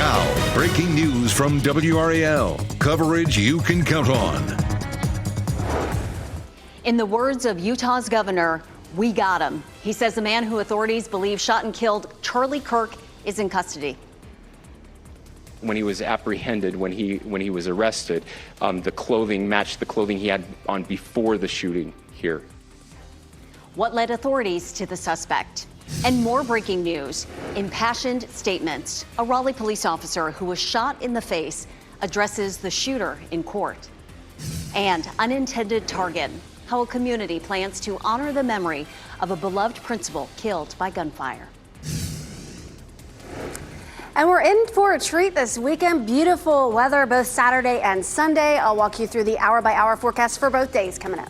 Now, breaking news from WRAL. Coverage you can count on. In the words of Utah's governor, we got him. He says the man who authorities believe shot and killed Charlie Kirk is in custody. When he was apprehended, when he was arrested, the clothing matched the clothing he had on before the shooting here. What led authorities to the suspect? And more breaking news, impassioned statements. A Raleigh police officer who was shot in the face addresses the shooter in court. And unintended target, how a community plans to honor the memory of a beloved principal killed by gunfire. And we're in for a treat this weekend. Beautiful weather both Saturday and Sunday. I'll walk you through the hour-by-hour forecast for both days coming up.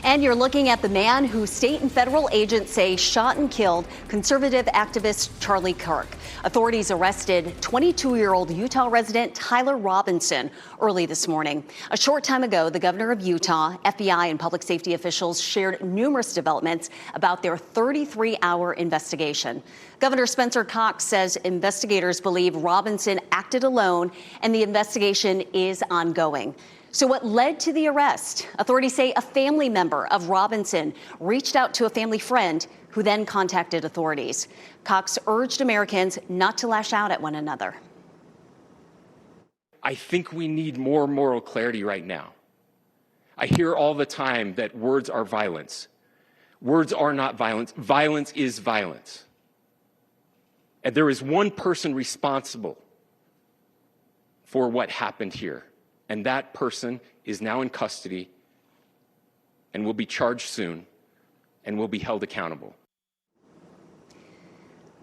And you're looking at the man who state and federal agents say shot and killed conservative activist Charlie Kirk. Authorities arrested 22-year-old Utah resident Tyler Robinson early this morning. A short time ago, the governor of Utah, FBI, and public safety officials shared numerous developments about their 33-hour investigation. Governor Spencer Cox says investigators believe Robinson acted alone and the investigation is ongoing. So what led to the arrest? Authorities say a family member of Robinson reached out to a family friend who then contacted authorities. Cox urged Americans not to lash out at one another. I think we need more moral clarity right now. I hear all the time that words are violence. Words are not violence. Violence is violence. And there is one person responsible for what happened here. And that person is now in custody and will be charged soon and will be held accountable.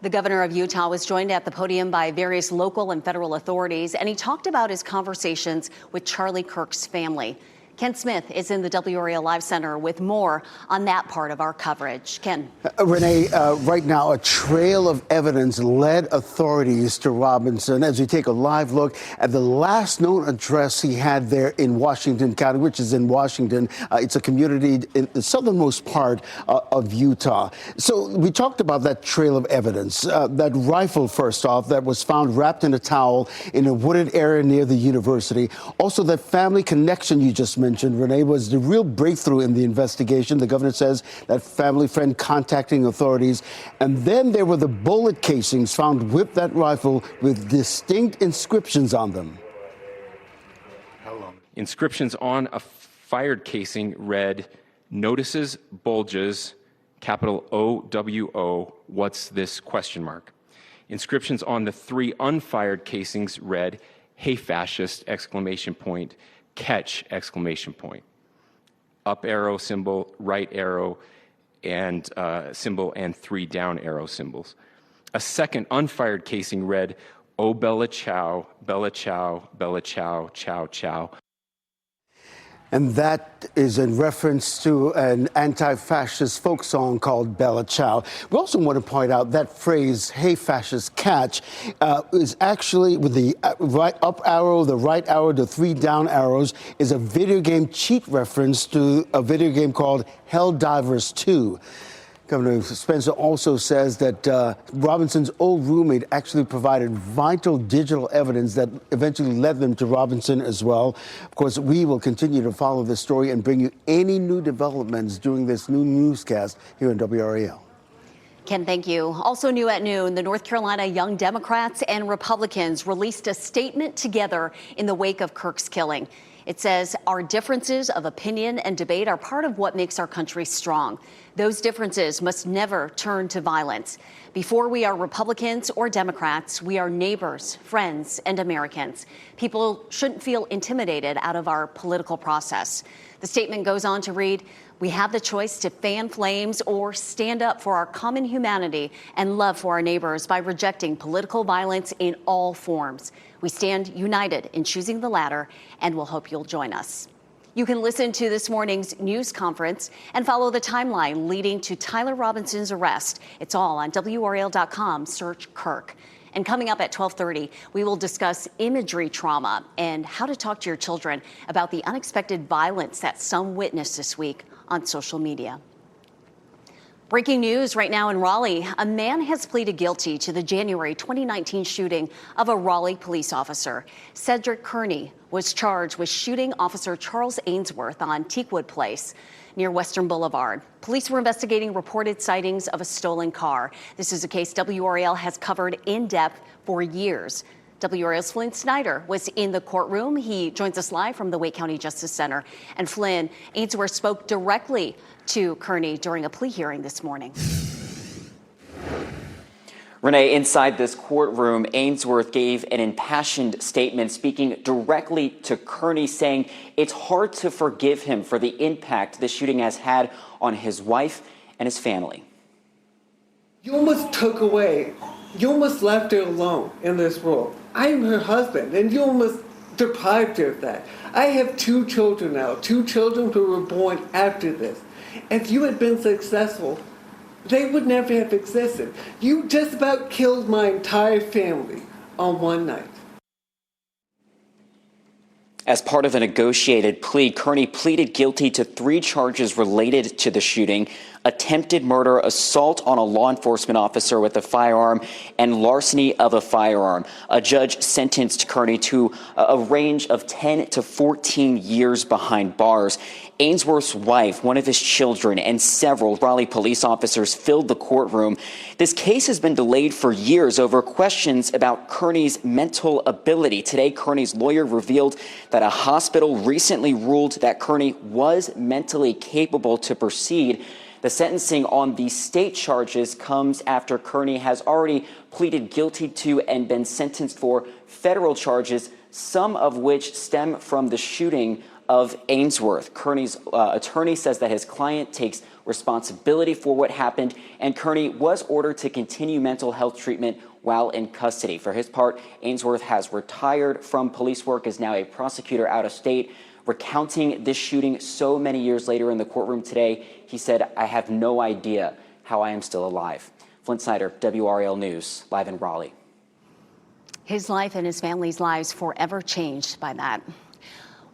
The governor of Utah was joined at the podium by various local and federal authorities, and he talked about his conversations with Charlie Kirk's family. Ken Smith is in the WRAL Live Center with more on that part of our coverage. Ken. Renee, right now, a trail of evidence led authorities to Robinson as we take a live look at the last known address he had there in Washington County, which is in Washington. It's a community in the southernmost part of Utah. So we talked about that trail of evidence, that rifle, first off, that was found wrapped in a towel in a wooded area near the university. Also, that family connection you just mentioned, Renee, was the real breakthrough in the investigation. The governor says that family friend contacting authorities. And then there were the bullet casings found with that rifle with distinct inscriptions on them. Inscriptions on a fired casing read, "Notices bulges, capital OWO, what's this, question mark." Inscriptions on the 3 unfired casings read, "Hey fascist, exclamation point, catch, exclamation point." Up arrow symbol, right arrow and symbol, and 3 down arrow symbols. A second unfired casing read, "Oh Bella Chow, Bella Chow, Bella Chow, Chow Chow." And that is in reference to an anti-fascist folk song called Bella Ciao. We also want to point out that phrase, "Hey fascist, catch," is actually with the right up arrow, the right arrow, the 3 down arrows, is a video game cheat reference to a video game called Helldivers 2. Governor Spencer also says that Robinson's old roommate actually provided vital digital evidence that eventually led them to Robinson as well. Of course, we will continue to follow this story and bring you any new developments during this new newscast here in WRAL. Ken, thank you. Also new at noon, the North Carolina Young Democrats and Republicans released a statement together in the wake of Kirk's killing. It says our differences of opinion and debate are part of what makes our country strong. Those differences must never turn to violence. Before we are Republicans or Democrats, we are neighbors, friends, and Americans. People shouldn't feel intimidated out of our political process. The statement goes on to read, we have the choice to fan flames or stand up for our common humanity and love for our neighbors by rejecting political violence in all forms. We stand united in choosing the latter, and we'll hope you'll join us. You can listen to this morning's news conference and follow the timeline leading to Tyler Robinson's arrest. It's all on WRAL.com. Search Kirk. And coming up at 12:30, we will discuss imagery trauma and how to talk to your children about the unexpected violence that some witnessed this week on social media. Breaking news right now in Raleigh. A man has pleaded guilty to the January 2019 shooting of a Raleigh police officer. Cedric Kearney was charged with shooting Officer Charles Ainsworth on Teakwood Place near Western Boulevard. Police were investigating reported sightings of a stolen car. This is a case WRAL has covered in depth for years. WRAL's Flynn Snyder was in the courtroom. He joins us live from the Wake County Justice Center. And Flynn, Ainsworth spoke directly to Kearney during a plea hearing this morning. Renee, inside this courtroom, Ainsworth gave an impassioned statement speaking directly to Kearney, saying it's hard to forgive him for the impact this shooting has had on his wife and his family. You almost took away, you almost left her alone in this world. I'm her husband, and you almost deprived her of that. I have 2 children now, 2 children who were born after this. If you had been successful, they would never have existed. You just about killed my entire family on one night. As part of a negotiated plea, Kearney pleaded guilty to 3 charges related to the shooting: attempted murder, assault on a law enforcement officer with a firearm, and larceny of a firearm. A judge sentenced Kearney to a range of 10 to 14 years behind bars. Ainsworth's wife, one of his children, and several Raleigh police officers filled the courtroom. This case has been delayed for years over questions about Kearney's mental ability. Today, Kearney's lawyer revealed that a hospital recently ruled that Kearney was mentally capable to proceed. The sentencing on the state charges comes after Kearney has already pleaded guilty to and been sentenced for federal charges, some of which stem from the shooting of Ainsworth. Kearney's attorney says that his client takes responsibility for what happened, and Kearney was ordered to continue mental health treatment while in custody. For his part, Ainsworth has retired from police work, is now a prosecutor out of state. Recounting this shooting so many years later in the courtroom today, he said, "I have no idea how I am still alive." Flynn Snyder, WRAL News, live in Raleigh. His life and his family's lives forever changed by that.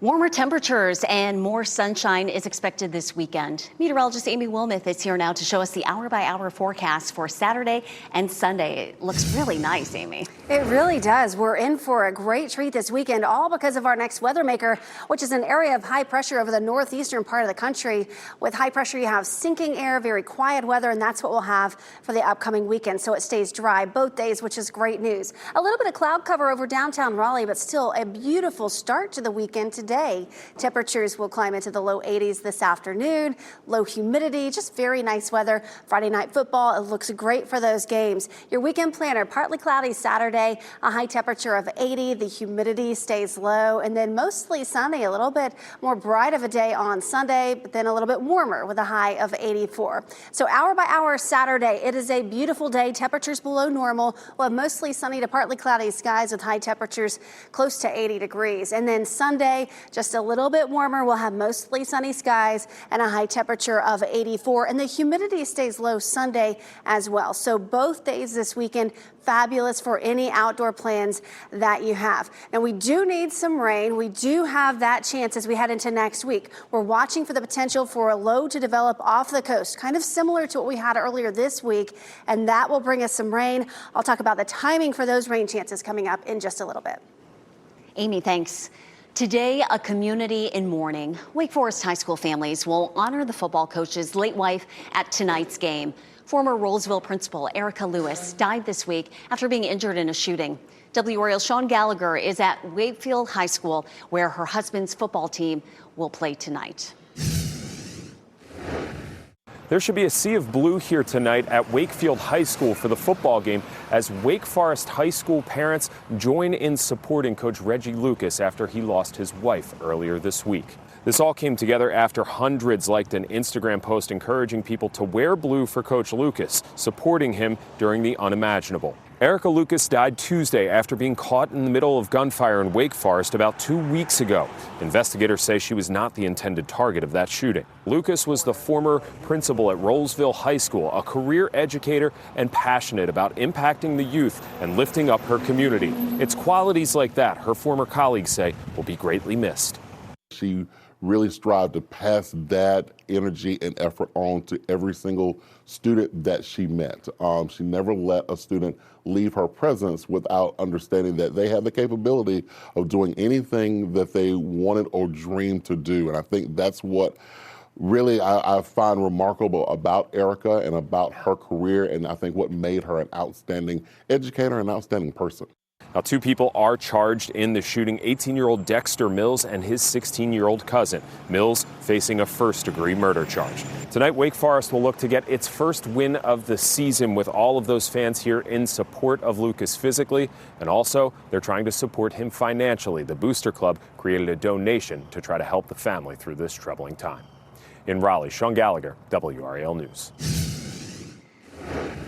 Warmer temperatures and more sunshine is expected this weekend. Meteorologist Amy Wilmoth is here now to show us the hour-by-hour forecast for Saturday and Sunday. It looks really nice, Amy. It really does. We're in for a great treat this weekend, all because of our next weather maker, which is an area of high pressure over the northeastern part of the country. With high pressure, you have sinking air, very quiet weather, and that's what we'll have for the upcoming weekend. So it stays dry both days, which is great news. A little bit of cloud cover over downtown Raleigh, but still a beautiful start to the weekend today. Temperatures will climb into the low 80s this afternoon. Low humidity, just very nice weather. Friday night football, it looks great for those games. Your weekend planner, partly cloudy Saturday, a high temperature of 80. The humidity stays low, and then mostly sunny, a little bit more bright of a day on Sunday, but then a little bit warmer with a high of 84. So hour by hour Saturday, it is a beautiful day. Temperatures below normal. We'll have mostly sunny to partly cloudy skies with high temperatures close to 80 degrees. And then Sunday, just a little bit warmer. We'll have mostly sunny skies and a high temperature of 84. And the humidity stays low Sunday as well. So both days this weekend, fabulous for any outdoor plans that you have. Now, we do need some rain. We do have that chance as we head into next week. We're watching for the potential for a low to develop off the coast, kind of similar to what we had earlier this week, and that will bring us some rain. I'll talk about the timing for those rain chances coming up in just a little bit. Amy, thanks. Today, a community in mourning. Wake Forest High School families will honor the football coach's late wife at tonight's game. Former Rollsville principal Erica Lewis died this week after being injured in a shooting. WRAL's Sean Gallagher is at Wakefield High School, where her husband's football team will play tonight. There should be a sea of blue here tonight at Wakefield High School for the football game as Wake Forest High School parents join in supporting Coach Reggie Lucas after he lost his wife earlier this week. This all came together after hundreds liked an Instagram post encouraging people to wear blue for Coach Lucas, supporting him during the unimaginable. Erica Lucas died Tuesday after being caught in the middle of gunfire in Wake Forest about 2 weeks ago. Investigators say she was not the intended target of that shooting. Lucas was the former principal at Rollsville High School, a career educator and passionate about impacting the youth and lifting up her community. It's qualities like that, her former colleagues say, will be greatly missed. She really strive to pass that energy and effort on to every single student that she met. She never let a student leave her presence without understanding that they have the capability of doing anything that they wanted or dreamed to do. And I think that's what really I find remarkable about Erica and about her career, and I think what made her an outstanding educator and outstanding person. Now, 2 people are charged in the shooting, 18-year-old Dexter Mills and his 16-year-old cousin. Mills facing a first-degree murder charge. Tonight, Wake Forest will look to get its first win of the season with all of those fans here in support of Lucas physically, and also they're trying to support him financially. The Booster Club created a donation to try to help the family through this troubling time. In Raleigh, Sean Gallagher, WRAL News.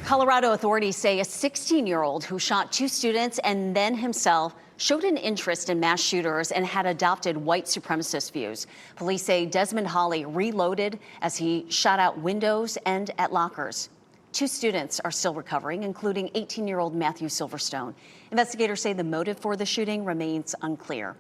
Colorado authorities say a 16-year-old who shot 2 students and then himself showed an interest in mass shooters and had adopted white supremacist views. Police say Desmond Hawley reloaded as he shot out windows and at lockers. 2 students are still recovering, including 18-year-old Matthew Silverstone. Investigators say the motive for the shooting remains unclear.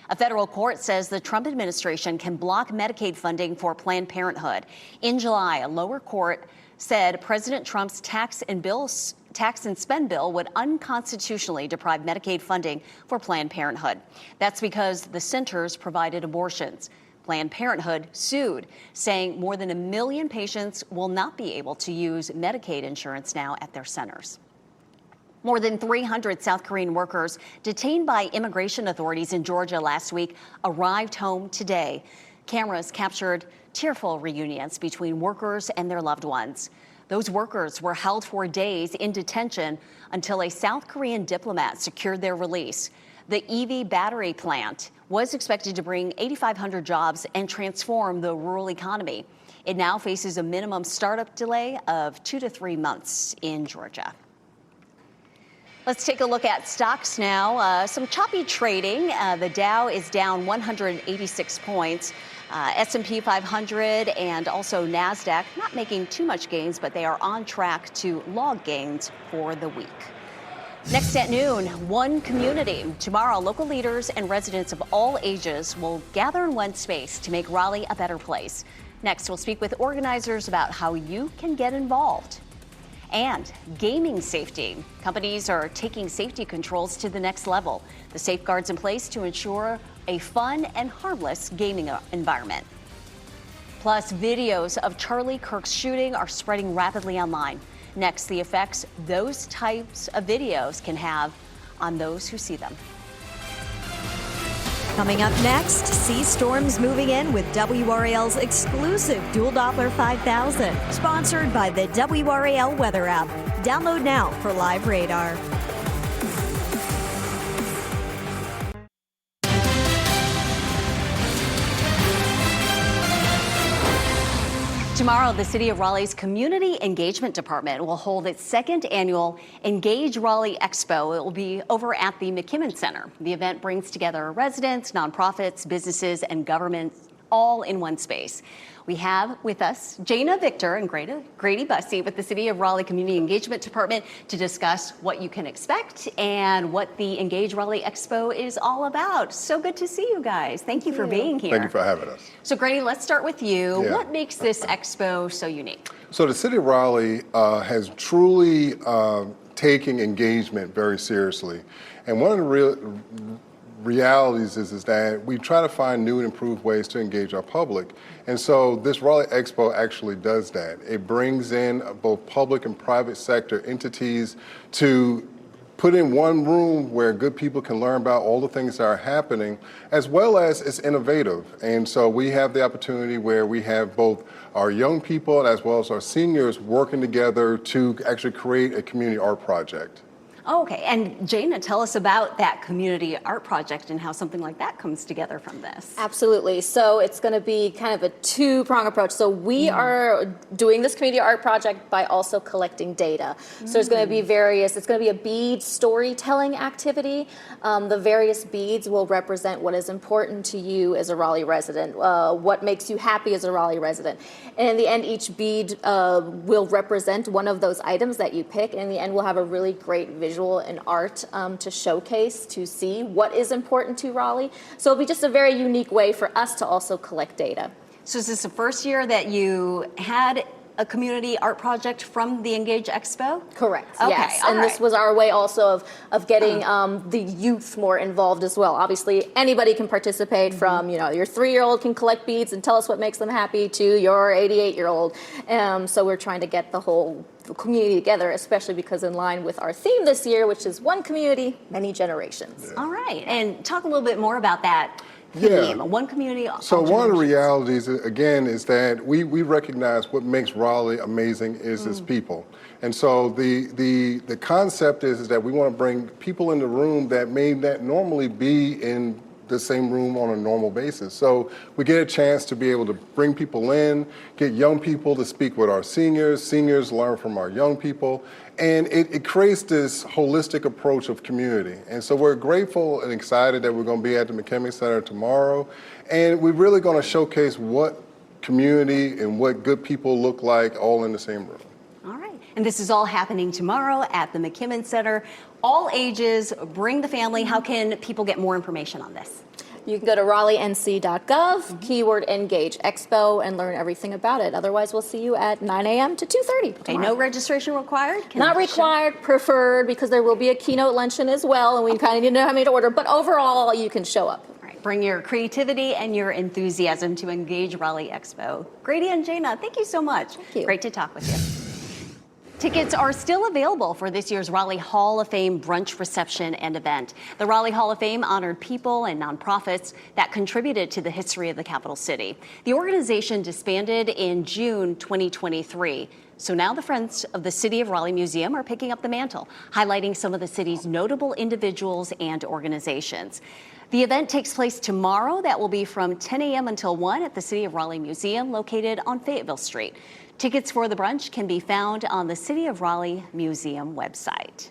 A federal court says the Trump administration can block Medicaid funding for Planned Parenthood. In July, a lower court said President Trump's tax and spend bill would unconstitutionally deprive Medicaid funding for Planned Parenthood. That's because the centers provided abortions. Planned Parenthood sued, saying more than 1 million patients will not be able to use Medicaid insurance now at their centers. More than 300 South Korean workers detained by immigration authorities in Georgia last week arrived home today. Cameras captured tearful reunions between workers and their loved ones. Those workers were held for days in detention until a South Korean diplomat secured their release. The EV battery plant was expected to bring 8,500 jobs and transform the rural economy. It now faces a minimum startup delay of 2 to 3 months in Georgia. Let's take a look at stocks now. Some choppy trading. The Dow is down 186 points. S&P 500 and also NASDAQ not making too much gains, but they are on track to log gains for the week. Next at noon, one community. Tomorrow, local leaders and residents of all ages will gather in one space to make Raleigh a better place. Next, we'll speak with organizers about how you can get involved. And gaming safety. Companies are taking safety controls to the next level. The safeguards in place to ensure a fun and harmless gaming environment. Plus, videos of Charlie Kirk's shooting are spreading rapidly online. Next, the effects those types of videos can have on those who see them. Coming up next, sea storms moving in with WRAL's exclusive Dual Doppler 5000, sponsored by the WRAL Weather app. Download now for live radar. Tomorrow, the City of Raleigh's Community Engagement Department will hold its 2nd annual Engage Raleigh Expo. It will be over at the McKimmon Center. The event brings together residents, nonprofits, businesses, and governments all in one space. We have with us Jana Victor and Grady Bussey with the City of Raleigh Community Engagement Department to discuss what you can expect and what the Engage Raleigh Expo is all about. So good to see you guys. Thank you for being here. Thank you for having us. So Grady, let's start with you. Yeah. What makes this expo so unique? So the City of Raleigh has truly taken engagement very seriously. And one of the realities is that we try to find new and improved ways to engage our public. And so this Raleigh Expo actually does that. It brings in both public and private sector entities to put in one room where good people can learn about all the things that are happening, as well as it's innovative. And so we have the opportunity where we have both our young people as well as our seniors working together to actually create a community art project. Oh, okay, and Jana, tell us about that community art project and how something like that comes together from this. Absolutely. So it's going to be kind of a two-prong approach. So we are doing this community art project by also collecting data. So there's going to be it's going to be a bead storytelling activity. The various beads will represent what is important to you as a Raleigh resident, what makes you happy as a Raleigh resident. And in the end, each bead will represent one of those items that you pick. And in the end, we'll have a really great visual visual and art to showcase, to see what is important to Raleigh. So it'll be just a very unique way for us to also collect data. So is this the first year that you had a community art project from the Engage Expo? Correct. Okay, yes, all and right. this was our way also of getting the youth more involved as well. Obviously, anybody can participate. From your 3-year-old can collect beads and tell us what makes them happy to your 88-year-old. So we're trying to get the whole community together, especially because in line with our theme this year, which is one community, many generations. All right, and talk a little bit more about that. Yeah. One community. So one of the realities, again, is that we recognize what makes Raleigh amazing is its people. And so the concept is that we want to bring people in the room that may not normally be in the same room on a normal basis. So we get a chance to be able to bring people in, get young people to speak with our seniors learn from our young people, and it creates this holistic approach of community. And so we're grateful and excited that we're going to be at the McKinley Center tomorrow, and we're really going to showcase what community and what good people look like all in the same room. All right. And this is all happening tomorrow at the McKinley Center. All ages, bring the family. How can people get more information on this? You can go to raleighnc.gov, keyword Engage Expo, and learn everything about it. Otherwise, we'll see you at 9 a.m. to 2:30. Okay, no registration required? Not required, preferred, because there will be a keynote luncheon as well, and we kind of need to know how many to order. But overall, you can show up. Bring your creativity and your enthusiasm to Engage Raleigh Expo. Grady and Jana, thank you so much. Thank you. Great to talk with you. Tickets are still available for this year's Raleigh Hall of Fame brunch reception and event. The Raleigh Hall of Fame honored people and nonprofits that contributed to the history of the capital city. The organization disbanded in June 2023. So now the Friends of the City of Raleigh Museum are picking up the mantle, highlighting some of the city's notable individuals and organizations. The event takes place tomorrow. That will be from 10 a.m. until 1 at the City of Raleigh Museum located on Fayetteville Street. Tickets for the brunch can be found on the City of Raleigh Museum website.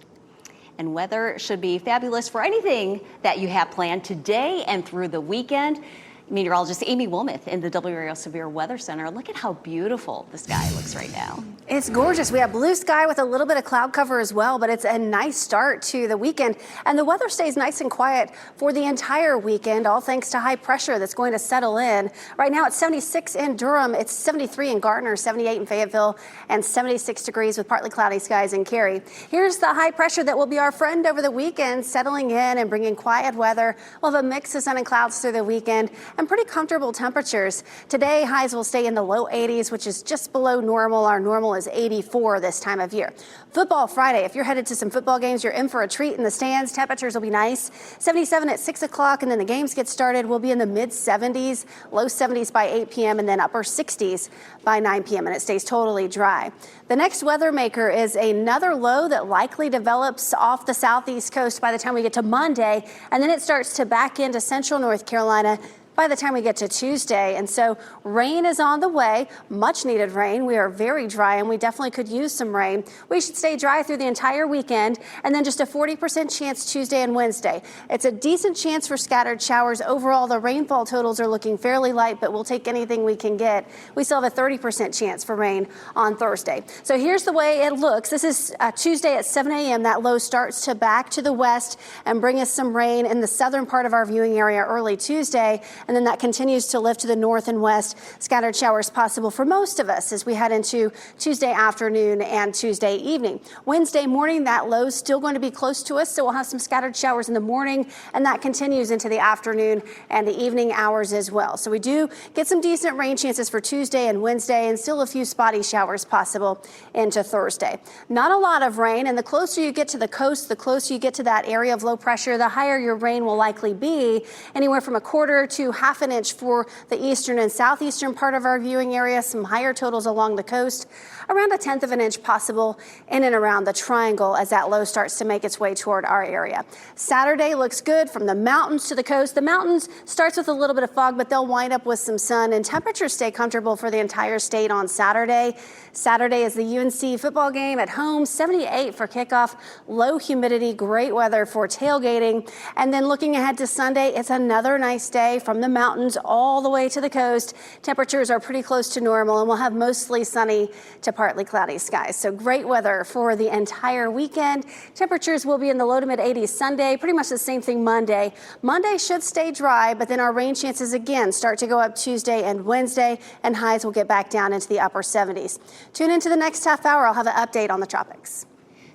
And weather should be fabulous for anything that you have planned today and through the weekend. Meteorologist Amy Wilmoth in the WRAL Severe Weather Center. Look at how beautiful the sky looks right now. It's gorgeous. We have blue sky with a little bit of cloud cover as well, but it's a nice start to the weekend. And the weather stays nice and quiet for the entire weekend, all thanks to high pressure that's going to settle in. Right now it's 76 in Durham, it's 73 in Gardner, 78 in Fayetteville, and 76 degrees with partly cloudy skies in Cary. Here's the high pressure that will be our friend over the weekend, settling in and bringing quiet weather. We'll have a mix of sun and clouds through the weekend and pretty comfortable temperatures. Today, highs will stay in the low 80s, which is just below normal. Our normal is 84 this time of year. Football Friday. If you're headed to some football games, you're in for a treat in the stands. Temperatures will be nice. 77 at 6 o'clock, and then the games get started. We'll be in the mid 70s, low 70s by 8 p.m., and then upper 60s by 9 p.m., and it stays totally dry. The next weather maker is another low that likely develops off the southeast coast by the time we get to Monday, and then it starts to back into central North Carolina by the time we get to Tuesday. And so rain is on the way, much needed rain. We are very dry and we definitely could use some rain. We should stay dry through the entire weekend, and then just a 40% chance Tuesday and Wednesday. It's a decent chance for scattered showers. Overall, the rainfall totals are looking fairly light, but we'll take anything we can get. We still have a 30% chance for rain on Thursday. So here's the way it looks. This is Tuesday at 7 a.m. That low starts to back to the west and bring us some rain in the southern part of our viewing area early Tuesday. And then that continues to lift to the north and west. Scattered showers possible for most of us as we head into Tuesday afternoon and Tuesday evening. Wednesday morning, that low is still going to be close to us, so we'll have some scattered showers in the morning, and that continues into the afternoon and the evening hours as well. So we do get some decent rain chances for Tuesday and Wednesday, and still a few spotty showers possible into Thursday. Not a lot of rain, and the closer you get to the coast, the closer you get to that area of low pressure, the higher your rain will likely be, anywhere from a quarter to half an inch for the eastern and southeastern part of our viewing area. Some higher totals along the coast, around a tenth of an inch possible in and around the triangle as that low starts to make its way toward our area. Saturday looks good from the mountains to the coast. The mountains starts with a little bit of fog, but they'll wind up with some sun, and temperatures stay comfortable for the entire state on Saturday. Saturday is the UNC football game at home, 78 for kickoff, low humidity, great weather for tailgating. And then looking ahead to Sunday, it's another nice day from the the mountains all the way to the coast. Temperatures are pretty close to normal, and we'll have mostly sunny to partly cloudy skies. So great weather for the entire weekend. Temperatures will be in the low to mid 80s Sunday, pretty much the same thing Monday. Monday should stay dry, but then our rain chances again start to go up Tuesday and Wednesday, and highs will get back down into the upper 70s. Tune into the next half hour. I'll have an update on the tropics.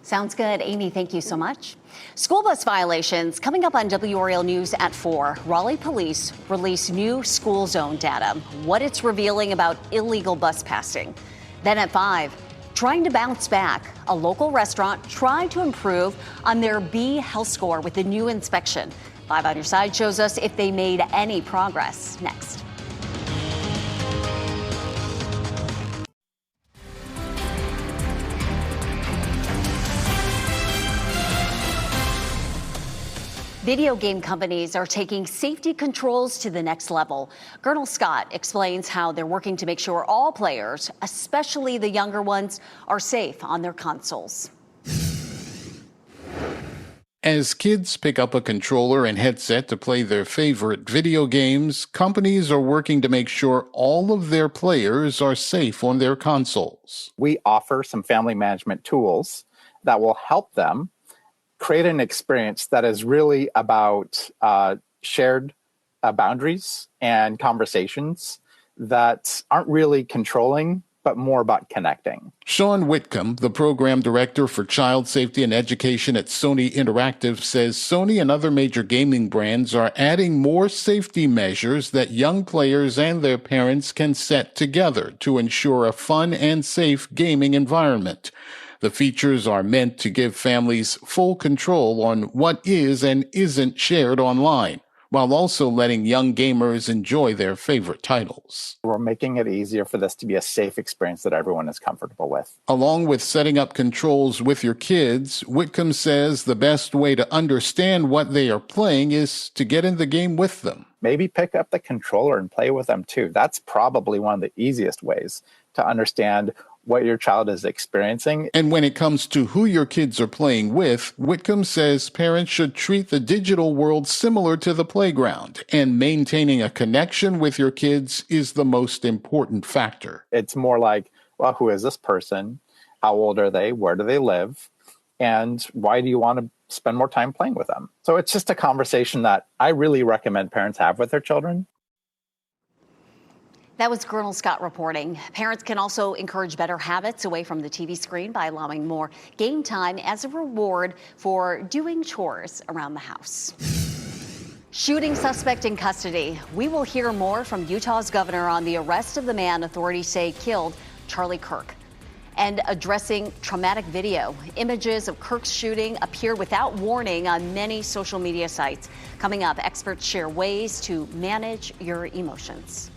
Sounds good. Amy, thank you so much. School bus violations coming up on WRAL News at 4. Raleigh police release new school zone data, what it's revealing about illegal bus passing. Then at 5, trying to bounce back, a local restaurant tried to improve on their B health score with the new inspection. 5 on your side shows us if they made any progress. Next. Video game companies are taking safety controls to the next level. Colonel Scott explains how they're working to make sure all players, especially the younger ones, are safe on their consoles. As kids pick up a controller and headset to play their favorite video games, companies are working to make sure all of their players are safe on their consoles. We offer some family management tools that will help them create an experience that is really about shared boundaries and conversations that aren't really controlling, but more about connecting. Sean Whitcomb, the program director for child safety and education at Sony Interactive, says Sony and other major gaming brands are adding more safety measures that young players and their parents can set together to ensure a fun and safe gaming environment. The features are meant to give families full control on what is and isn't shared online, while also letting young gamers enjoy their favorite titles. We're making it easier for this to be a safe experience that everyone is comfortable with. Along with setting up controls with your kids, Whitcomb says the best way to understand what they are playing is to get in the game with them. Maybe pick up the controller and play with them too. That's probably one of the easiest ways to understand what your child is experiencing. And when it comes to who your kids are playing with, Whitcomb says parents should treat the digital world similar to the playground, and maintaining a connection with your kids is the most important factor. It's more like, well, who is this person? How old are they? Where do they live? And why do you want to spend more time playing with them? So it's just a conversation that I really recommend parents have with their children. That was Colonel Scott reporting. Parents can also encourage better habits away from the TV screen by allowing more game time as a reward for doing chores around the house. Shooting suspect in custody. We will hear more from Utah's governor on the arrest of the man authorities say killed Charlie Kirk. And addressing traumatic video. Images of Kirk's shooting appeared without warning on many social media sites. Coming up, experts share ways to manage your emotions.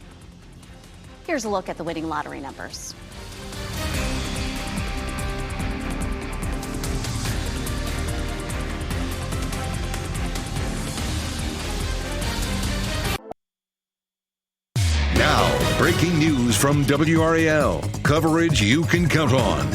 Here's a look at the winning lottery numbers. Now, breaking news from WRAL. Coverage you can count on.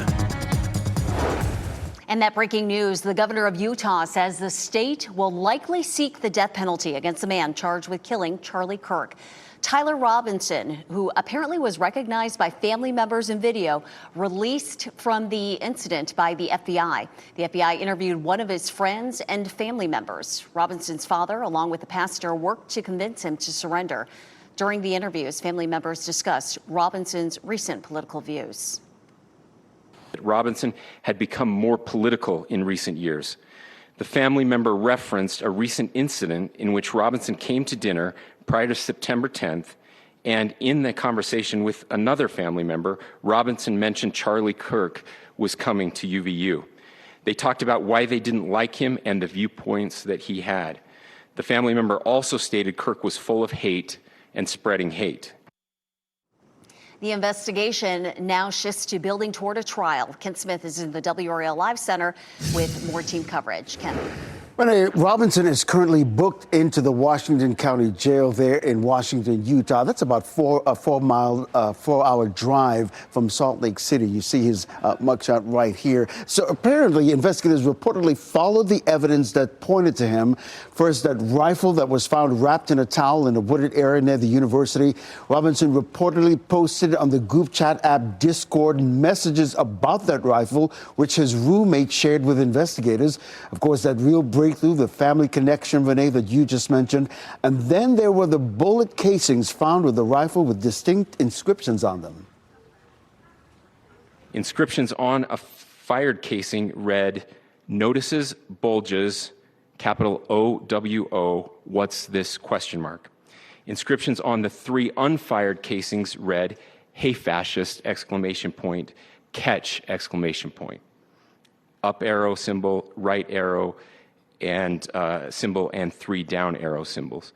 And that breaking news, the governor of Utah says the state will likely seek the death penalty against the man charged with killing Charlie Kirk. Tyler Robinson, who apparently was recognized by family members in video, released from the incident by the FBI. The FBI interviewed one of his friends and family members. Robinson's father, along with the pastor, worked to convince him to surrender. During the interviews, family members discussed Robinson's recent political views. Robinson had become more political in recent years. The family member referenced a recent incident in which Robinson came to dinner prior to September 10th, and in the conversation with another family member, Robinson mentioned Charlie Kirk was coming to UVU. They talked about why they didn't like him and the viewpoints that he had. The family member also stated Kirk was full of hate and spreading hate. The investigation now shifts to building toward a trial. Ken Smith is in the WRAL Live Center with more team coverage. Ken. Renee, Robinson is currently booked into the Washington County Jail there in Washington, Utah. That's about a 4-hour drive from Salt Lake City. You see his mugshot right here. So apparently, investigators reportedly followed the evidence that pointed to him. First, that rifle that was found wrapped in a towel in a wooded area near the university. Robinson reportedly posted on the group chat app Discord messages about that rifle, which his roommate shared with investigators. Of course, that real breakthrough, the family connection, Renee, that you just mentioned. And then there were the bullet casings found with the rifle with distinct inscriptions on them. Inscriptions on a fired casing read, "Notices bulges, capital OWO, what's this question mark?" Inscriptions on the 3 unfired casings read, "Hey fascist, exclamation point, catch, exclamation point." Up arrow symbol, right arrow, and symbol, and 3 down arrow symbols.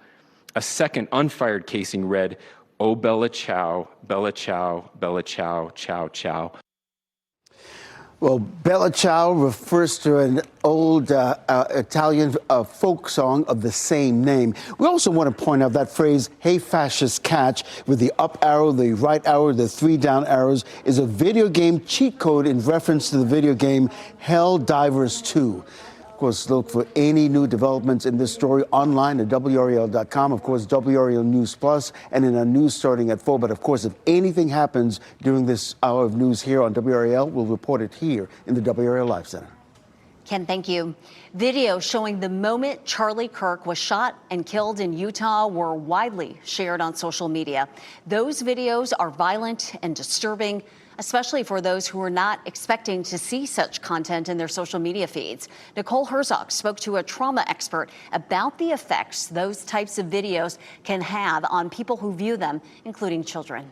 A second unfired casing read, "Oh Bella Ciao, Bella Ciao, Bella Ciao, Ciao Ciao." Well, Bella Ciao refers to an old Italian folk song of the same name. We also want to point out that phrase, "Hey fascist, catch," with the up arrow, the right arrow, the 3 down arrows, is a video game cheat code in reference to the video game Helldivers 2. Of course, look for any new developments in this story online at WRAL.com. Of course, WRAL News Plus, and in our news starting at 4. But of course, if anything happens during this hour of news here on WRAL, we'll report it here in the WRAL Live Center. Ken, thank you. Videos showing the moment Charlie Kirk was shot and killed in Utah were widely shared on social media. Those videos are violent and disturbing, especially for those who are not expecting to see such content in their social media feeds. Nicole Herzog spoke to a trauma expert about the effects those types of videos can have on people who view them, including children.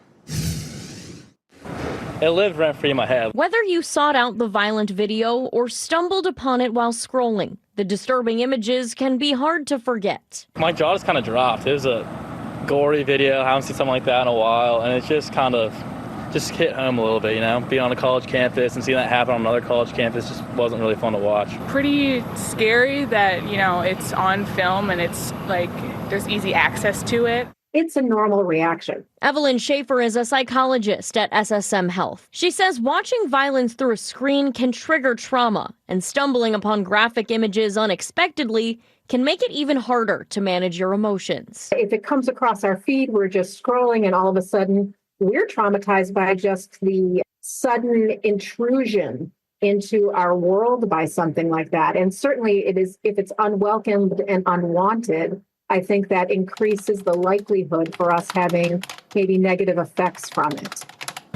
It lived rent-free in my head. Whether you sought out the violent video or stumbled upon it while scrolling, the disturbing images can be hard to forget. My jaw just kind of dropped. It was a gory video. I haven't seen something like that in a while, and it just kind of just hit home a little bit, you know? Being on a college campus and seeing that happen on another college campus just wasn't really fun to watch. Pretty scary that, you know, it's on film and it's like there's easy access to it. It's a normal reaction. Evelyn Schaefer is a psychologist at SSM Health. She says watching violence through a screen can trigger trauma, and stumbling upon graphic images unexpectedly can make it even harder to manage your emotions. If it comes across our feed, we're just scrolling and all of a sudden we're traumatized by just the sudden intrusion into our world by something like that. And certainly it is, if it's unwelcomed and unwanted, I think that increases the likelihood for us having maybe negative effects from it.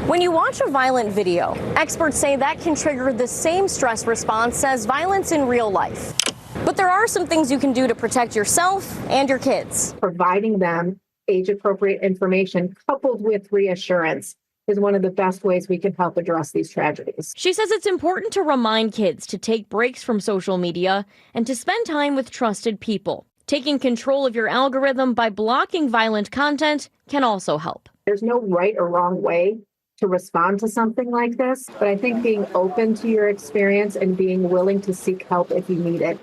When you watch a violent video, experts say that can trigger the same stress response as violence in real life. But there are some things you can do to protect yourself and your kids. Providing them age-appropriate information coupled with reassurance is one of the best ways we can help address these tragedies. She says it's important to remind kids to take breaks from social media and to spend time with trusted people. Taking control of your algorithm by blocking violent content can also help. There's no right or wrong way to respond to something like this, but I think being open to your experience and being willing to seek help if you need it.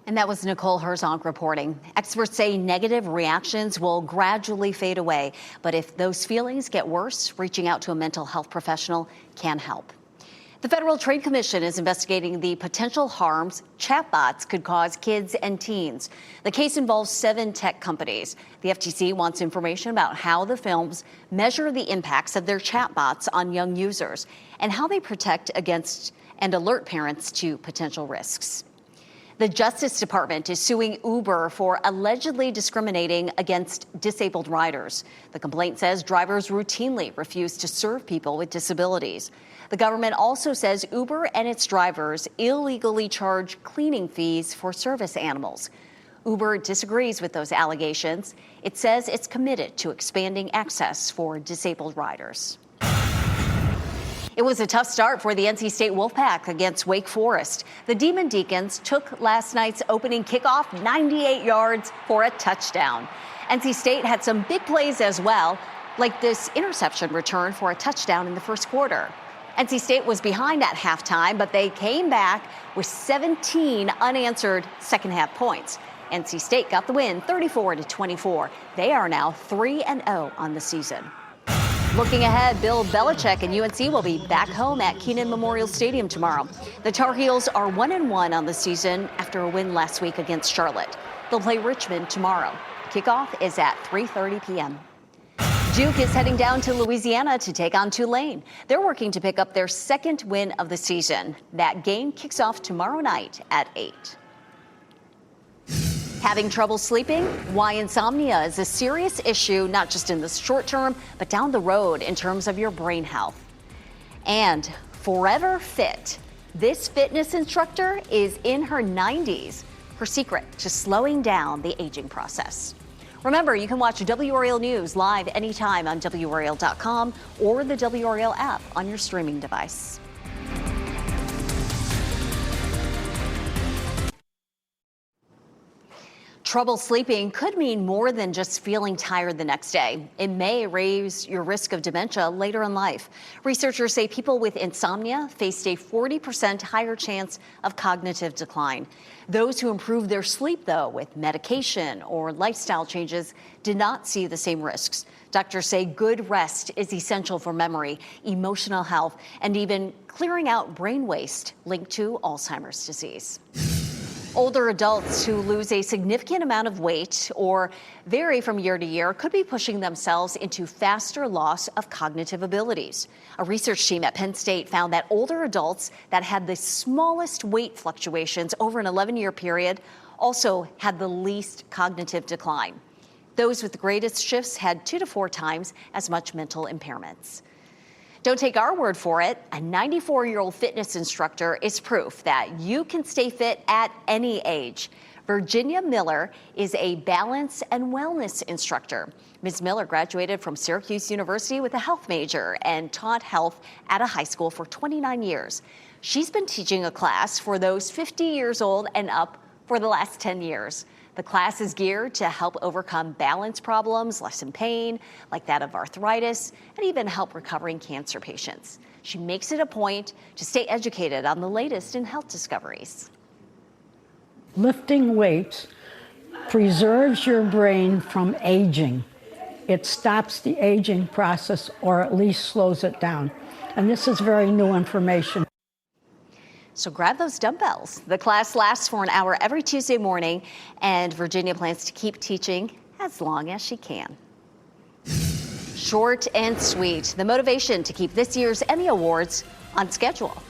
And that was Nicole Herzog reporting. Experts say negative reactions will gradually fade away, but if those feelings get worse, reaching out to a mental health professional can help. The Federal Trade Commission is investigating the potential harms chatbots could cause kids and teens. The case involves 7 tech companies. The FTC wants information about how the films measure the impacts of their chatbots on young users and how they protect against and alert parents to potential risks. The Justice Department is suing Uber for allegedly discriminating against disabled riders. The complaint says drivers routinely refuse to serve people with disabilities. The government also says Uber and its drivers illegally charge cleaning fees for service animals. Uber disagrees with those allegations. It says it's committed to expanding access for disabled riders. It was a tough start for the NC State Wolfpack against Wake Forest. The Demon Deacons took last night's opening kickoff 98 yards for a touchdown. NC State had some big plays as well, like this interception return for a touchdown in the first quarter. NC State was behind at halftime, but they came back with 17 unanswered second-half points. NC State got the win 34-24. They are now 3-0 on the season. Looking ahead, Bill Belichick and UNC will be back home at Kenan Memorial Stadium tomorrow. The Tar Heels are 1-1 on the season after a win last week against Charlotte. They'll play Richmond tomorrow. Kickoff is at 3:30 p.m. Duke is heading down to Louisiana to take on Tulane. They're working to pick up their second win of the season. That game kicks off tomorrow night at 8. Having trouble sleeping? Why insomnia is a serious issue, not just in the short term, but down the road in terms of your brain health. And Forever Fit. This fitness instructor is in her 90s. Her secret to slowing down the aging process. Remember, you can watch WRAL News live anytime on WRAL.com or the WRAL app on your streaming device. Trouble sleeping could mean more than just feeling tired the next day. It may raise your risk of dementia later in life. Researchers say people with insomnia faced a 40% higher chance of cognitive decline. Those who improved their sleep, though, with medication or lifestyle changes, did not see the same risks. Doctors say good rest is essential for memory, emotional health, and even clearing out brain waste linked to Alzheimer's disease. Older adults who lose a significant amount of weight or vary from year to year could be pushing themselves into faster loss of cognitive abilities. A research team at Penn State found that older adults that had the smallest weight fluctuations over an 11-year period also had the least cognitive decline. Those with the greatest shifts had 2 to 4 times as much mental impairments. Don't take our word for it. A 94-year-old fitness instructor is proof that you can stay fit at any age. Virginia Miller is a balance and wellness instructor. Ms. Miller graduated from Syracuse University with a health major and taught health at a high school for 29 years. She's been teaching a class for those 50 years old and up for the last 10 years. The class is geared to help overcome balance problems, lessen pain, like that of arthritis, and even help recovering cancer patients. She makes it a point to stay educated on the latest in health discoveries. Lifting weights preserves your brain from aging. It stops the aging process, or at least slows it down. And this is very new information. So grab those dumbbells. The class lasts for an hour every Tuesday morning, and Virginia plans to keep teaching as long as she can. Short and sweet, the motivation to keep this year's Emmy Awards on schedule.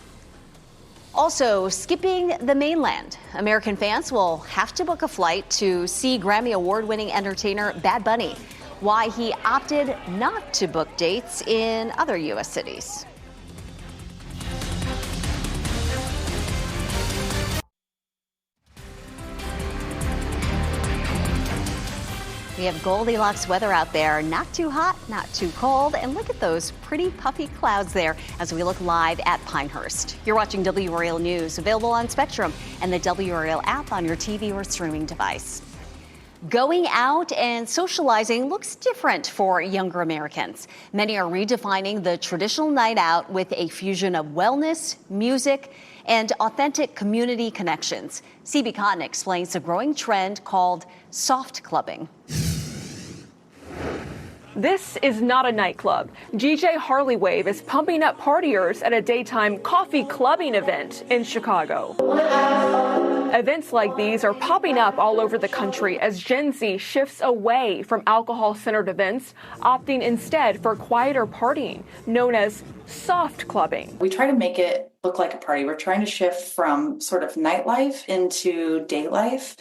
Also, skipping the mainland. American fans will have to book a flight to see Grammy Award-winning entertainer Bad Bunny. Why he opted not to book dates in other U.S. cities. We have Goldilocks weather out there, not too hot, not too cold, and look at those pretty puffy clouds there as we look live at Pinehurst. You're watching WRAL News, available on Spectrum and the WRAL app on your TV or streaming device. Going out and socializing looks different for younger Americans. Many are redefining the traditional night out with a fusion of wellness, music, and authentic community connections. CB Cotton explains the growing trend called soft clubbing. This is not a nightclub. GJ Harley Wave is pumping up partiers at a daytime coffee clubbing event in Chicago. Events like these are popping up all over the country as Gen Z shifts away from alcohol-centered events, opting instead for quieter partying, known as soft clubbing. We try to make it look like a party. We're trying to shift from sort of nightlife into day life.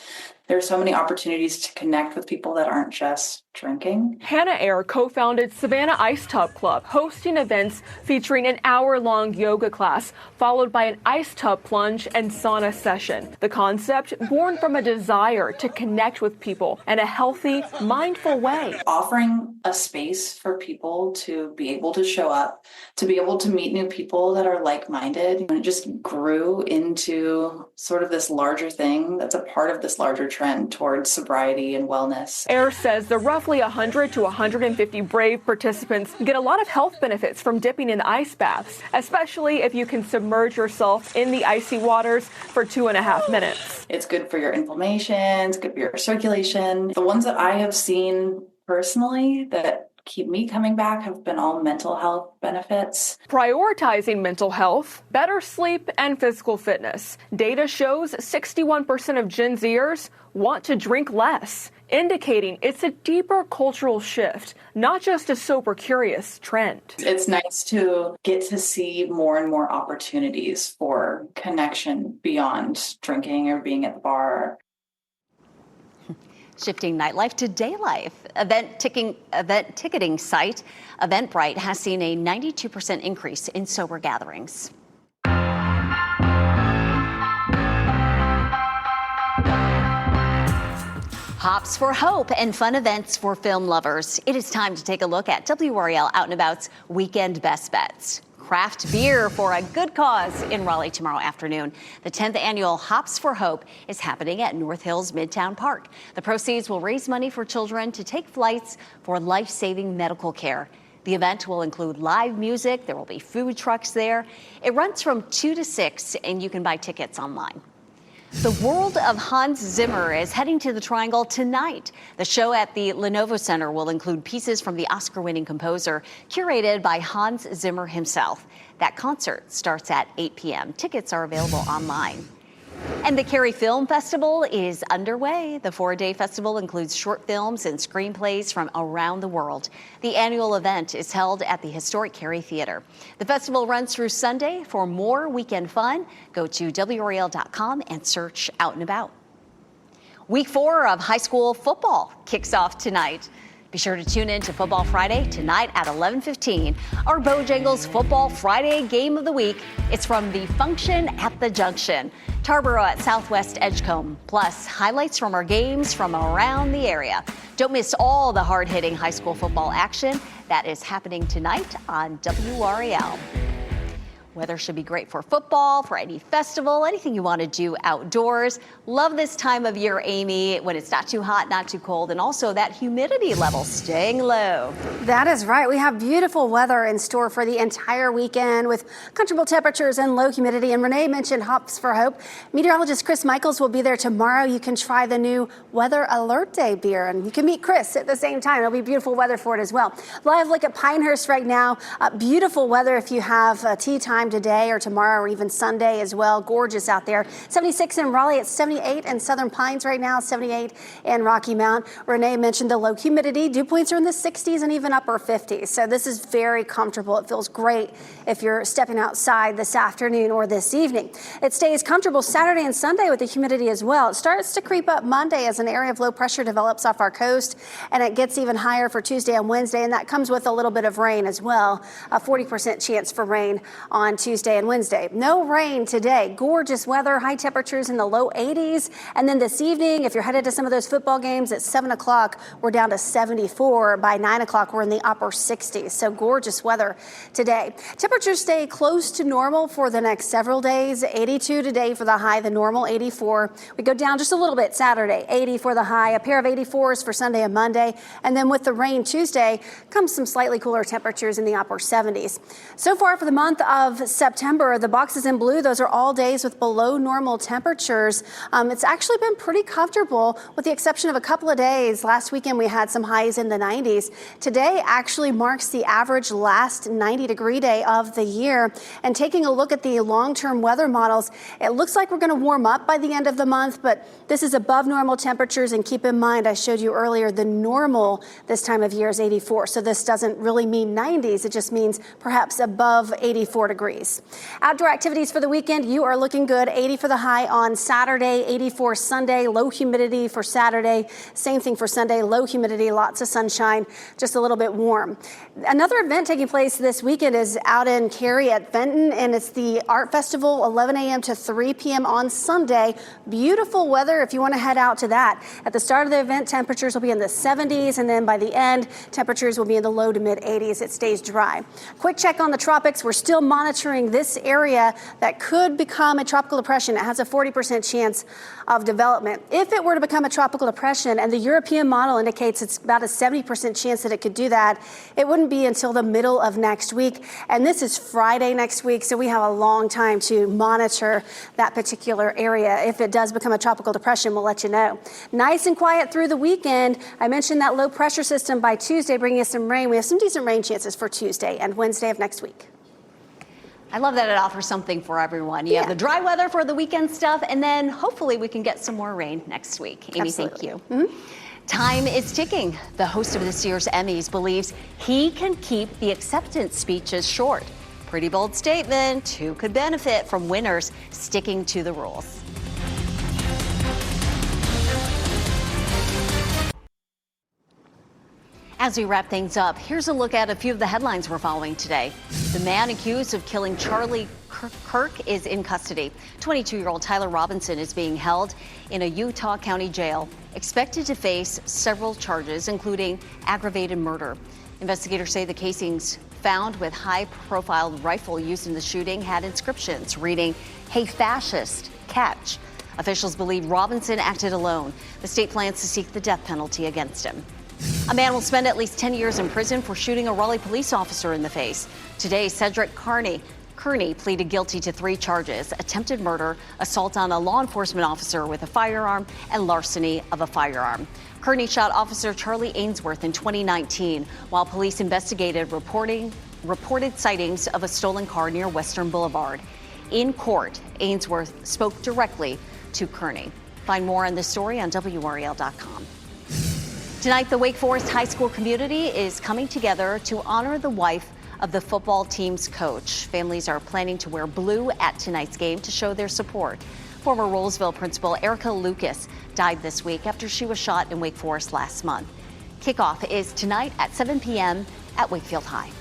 There are so many opportunities to connect with people that aren't just drinking. Hannah Air co-founded Savannah Ice Tub Club, hosting events featuring an hour-long yoga class, followed by an ice tub plunge and sauna session. The concept born from a desire to connect with people in a healthy, mindful way. Offering a space for people to be able to show up, to be able to meet new people that are like-minded. And it just grew into sort of this larger thing that's a part of this larger trend. trend towards sobriety and wellness. AIR says the roughly 100 to 150 brave participants get a lot of health benefits from dipping in ice baths, especially if you can submerge yourself in the icy waters for 2.5 minutes. It's good for your inflammation, it's good for your circulation. The ones that I have seen personally that keep me coming back have been all mental health benefits. Prioritizing mental health, better sleep, and physical fitness. Data shows 61% of Gen Zers want to drink less, indicating it's a deeper cultural shift, not just a sober curious trend. It's nice to get to see more and more opportunities for connection beyond drinking or being at the bar. Shifting nightlife to day life. Event ticketing site Eventbrite has seen a 92% increase in sober gatherings. Hops for hope and fun events for film lovers. It is time to take a look at WRAL Out and About's Weekend Best Bets. Craft beer for a good cause in Raleigh tomorrow afternoon. The 10th annual Hops for Hope is happening at North Hills Midtown Park. The proceeds will raise money for children to take flights for life-saving medical care. The event will include live music. There will be food trucks there. It runs from 2 to 6, and you can buy tickets online. The world of Hans Zimmer is heading to the Triangle tonight. The show at the Lenovo Center will include pieces from the Oscar-winning composer, curated by Hans Zimmer himself. That concert starts at 8 p.m. Tickets are available online. And the Cary Film Festival is underway. The 4-day festival includes short films and screenplays from around the world. The annual event is held at the historic Cary Theater. The festival runs through Sunday. For more weekend fun, go to WRAL.com and search Out and About. Week 4 of high school football kicks off tonight. Be sure to tune in to Football Friday tonight at 11:15. Our Bojangles Football Friday game of the week. It's from the Function at the Junction. Tarboro at Southwest Edgecombe. Plus, highlights from our games from around the area. Don't miss all the hard-hitting high school football action that is happening tonight on WRAL. Weather should be great for football, for any festival, anything you want to do outdoors. Love this time of year, Amy, when it's not too hot, not too cold, and also that humidity level staying low. That is right. We have beautiful weather in store for the entire weekend with comfortable temperatures and low humidity. And Renee mentioned Hops for Hope. Meteorologist Chris Michaels will be there tomorrow. You can try the new Weather Alert Day beer, and you can meet Chris at the same time. It'll be beautiful weather for it as well. Live look at Pinehurst right now. Beautiful weather if you have tea time today or tomorrow or even Sunday as well. Gorgeous out there. 76 in Raleigh. It's 78 in Southern Pines right now. 78 in Rocky Mount. Renee mentioned the low humidity. Dew points are in the 60s and even upper 50s. So this is very comfortable. It feels great if you're stepping outside this afternoon or this evening. It stays comfortable Saturday and Sunday with the humidity as well. It starts to creep up Monday as an area of low pressure develops off our coast, and it gets even higher for Tuesday and Wednesday, and that comes with a little bit of rain as well. A 40% chance for rain on Tuesday and Wednesday. No rain today. Gorgeous weather, high temperatures in the low 80s. And then this evening, if you're headed to some of those football games at 7 o'clock, we're down to 74. By 9 o'clock, we're in the upper 60s. So gorgeous weather today. Temperatures stay close to normal for the next several days. 82 today for the high, the normal 84. We go down just a little bit Saturday, 80 for the high, a pair of 84s for Sunday and Monday. And then with the rain Tuesday comes some slightly cooler temperatures in the upper 70s. So far for the month of September, the boxes in blue, those are all days with below normal temperatures. It's actually been pretty comfortable with the exception of a couple of days. Last weekend we had some highs in the 90s. Today actually marks the average last 90-degree day of the year. And taking a look at the long-term weather models, it looks like we're going to warm up by the end of the month, but this is above normal temperatures. And keep in mind, I showed you earlier, the normal this time of year is 84. So this doesn't really mean 90s. It just means perhaps above 84 degrees. Outdoor activities for the weekend, you are looking good. 80 for the high on Saturday, 84 Sunday, low humidity for Saturday. Same thing for Sunday, low humidity, lots of sunshine, just a little bit warm. Another event taking place this weekend is out in Cary at Fenton, and it's the Art Festival, 11 a.m. to 3 p.m. on Sunday. Beautiful weather if you want to head out to that. At the start of the event, temperatures will be in the 70s, and then by the end, temperatures will be in the low to mid 80s. It stays dry. Quick check on the tropics. We're still monitoring monitoring this area that could become a tropical depression. It has a 40% chance of development. If it were to become a tropical depression, and the European model indicates it's about a 70% chance that it could do that, it wouldn't be until the middle of next week. And this is Friday next week, so we have a long time to monitor that particular area. If it does become a tropical depression, we'll let you know. Nice and quiet through the weekend. I mentioned that low pressure system by Tuesday bringing us some rain. We have some decent rain chances for Tuesday and Wednesday of next week. I love that it offers something for everyone. You have the dry weather for the weekend stuff, and then hopefully we can get some more rain next week. Amy, Absolutely. thank you. Time is ticking. The host of this year's Emmys believes he can keep the acceptance speeches short. Pretty bold statement. Who could benefit from winners sticking to the rules? As we wrap things up, here's a look at a few of the headlines we're following today. The man accused of killing Charlie Kirk is in custody. 22-year-old Tyler Robinson is being held in a Utah County jail, expected to face several charges, including aggravated murder. Investigators say the casings found with high-profile rifle used in the shooting had inscriptions reading, "Hey fascist, catch." Officials believe Robinson acted alone. The state plans to seek the death penalty against him. A man will spend at least 10 years in prison for shooting a Raleigh police officer in the face. Today, Cedric Kearney pleaded guilty to 3 charges: attempted murder, assault on a law enforcement officer with a firearm, and larceny of a firearm. Kearney shot Officer Charlie Ainsworth in 2019 while police investigated reported sightings of a stolen car near Western Boulevard. In court, Ainsworth spoke directly to Kearney. Find more on this story on WRAL.com. Tonight, the Wake Forest High School community is coming together to honor the wife of the football team's coach. Families are planning to wear blue at tonight's game to show their support. Former Rollsville principal Erica Lucas died this week after she was shot in Wake Forest last month. Kickoff is tonight at 7 p.m. at Wakefield High.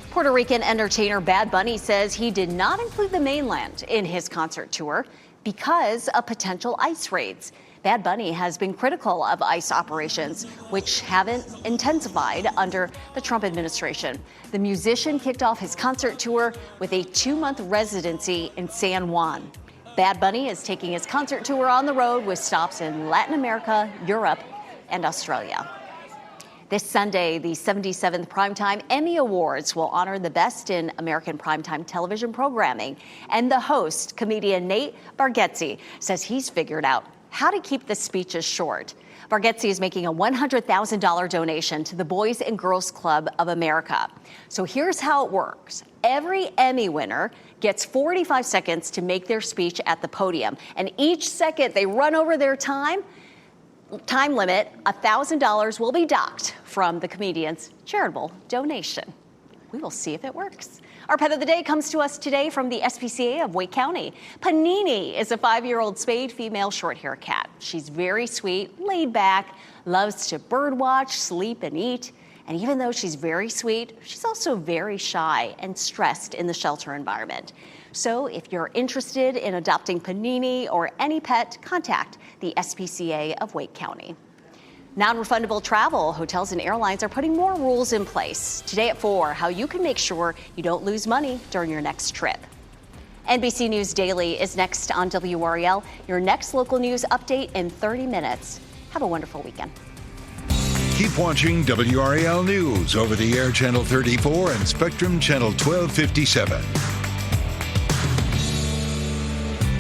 Puerto Rican entertainer Bad Bunny says he did not include the mainland in his concert tour because of potential ICE raids. Bad Bunny has been critical of ICE operations, which haven't intensified under the Trump administration. The musician kicked off his concert tour with a 2-month residency in San Juan. Bad Bunny is taking his concert tour on the road with stops in Latin America, Europe, and Australia. This Sunday, the 77th Primetime Emmy Awards will honor the best in American primetime television programming. And the host, comedian Nate Bargatze, says he's figured out how to keep the speeches short. Bargatze is making a $100,000 donation to the Boys and Girls Club of America. So here's how it works. Every Emmy winner gets 45 seconds to make their speech at the podium. And each second they run over their time limit, $1,000 will be docked from the comedian's charitable donation. We will see if it works. Our pet of the day comes to us today from the SPCA of Wake County. Panini is a 5-year-old spayed female short-hair cat. She's very sweet, laid back, loves to birdwatch, sleep, and eat. And even though she's very sweet, she's also very shy and stressed in the shelter environment. So if you're interested in adopting Panini or any pet, contact the SPCA of Wake County. Non-refundable travel, hotels and airlines are putting more rules in place. Today at 4, how you can make sure you don't lose money during your next trip. NBC News Daily is next on WRAL, your next local news update in 30 minutes. Have a wonderful weekend. Keep watching WRAL News over the air Channel 34 and Spectrum Channel 1257.